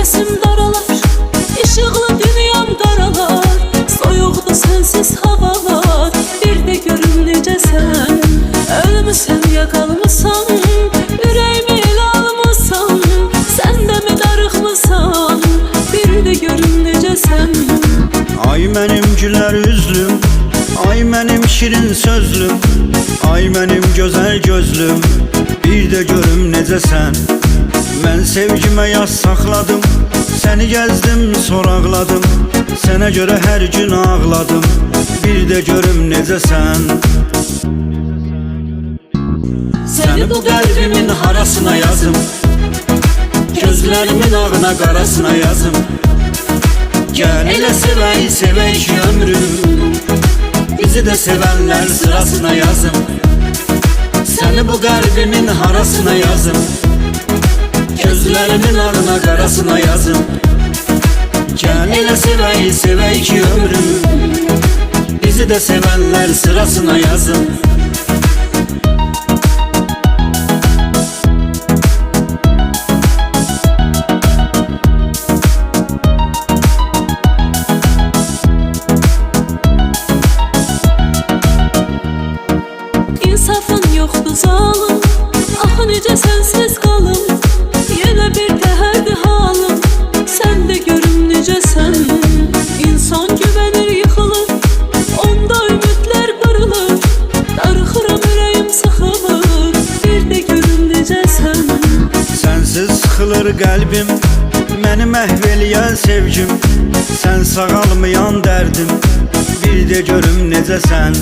Nəfəsim daralar, işıqlı dünyam daralar, soyuqdu sənsiz havalar. Bir də görüm necəsən, ölmüsən ya qalmısan, ürəyimi elə almısan, sən də mi darıxmısan? Bir də görüm necəsən. Ay mənim gülər üzlüm, ay mənim şirin sözlüm, ay mənim gözəl gözlüm, bir də görüm necəsən. Mən sevgimə yaz saxladım, səni gəzdim, soraqladım, sənə görə hər gün ağladım, bir də görüm necəsən. Səni bu qəlbimin harasına yazım, gözlərimin ağına qarasına yazım. Gəl elə sevək, sevək ki ömrüm, bizi də sevənlər sırasına yazım. Səni bu qəlbimin harasına yazım, gözlərimin ağına qarasına yazım. Gəl elə sevək, sevək ki ömrüm, bizi də sevənlər sırasına yazım. İnsafın yoxdur zalım, ah necə sənsiz qalım. Yenə bir təhərdir halım, sən də görüm necəsən. İnsan güvənir yıxılır, onda ümidlər qırılır. Darıxıram ürəyim sıxılır, bir də görüm necəsən. Sənsiz sıxılır qəlbim, məni məhv eləyən sevgim, sən sağalmayan dərdim, bir də görüm necəsən.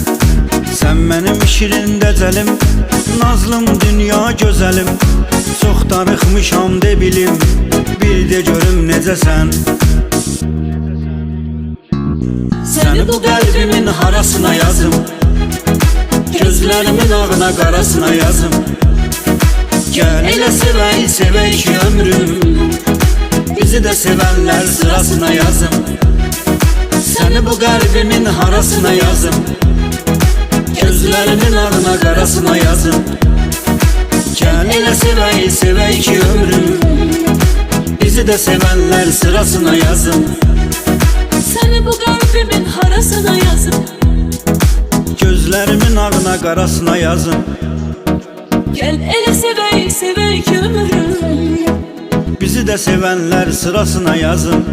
Sən mənim şirin dəcəlim, nazlım dünya gözəlim, çox darıxmışam de bilim, bir də görüm necəsən. Səni bu qəlbimin harasına yazım, gözlərimin ağına qarasına yazım. Gəl elə sevək, sevək ki ömrüm, bizi də sevənlər sırasına yazım. Səni bu qəlbimin harasına yazım, gözlərimin ağına qarasına yazım. Gəl elə sevək, sevək ki ömrüm, bizi də sevənlər sırasına yazım. Səni bu qəlbimin harasına yazım, gözlərimin ağına qarasına yazım. gəl elə sevək, sevək ki ömrüm, bizi də sevənlər sırasına yazım.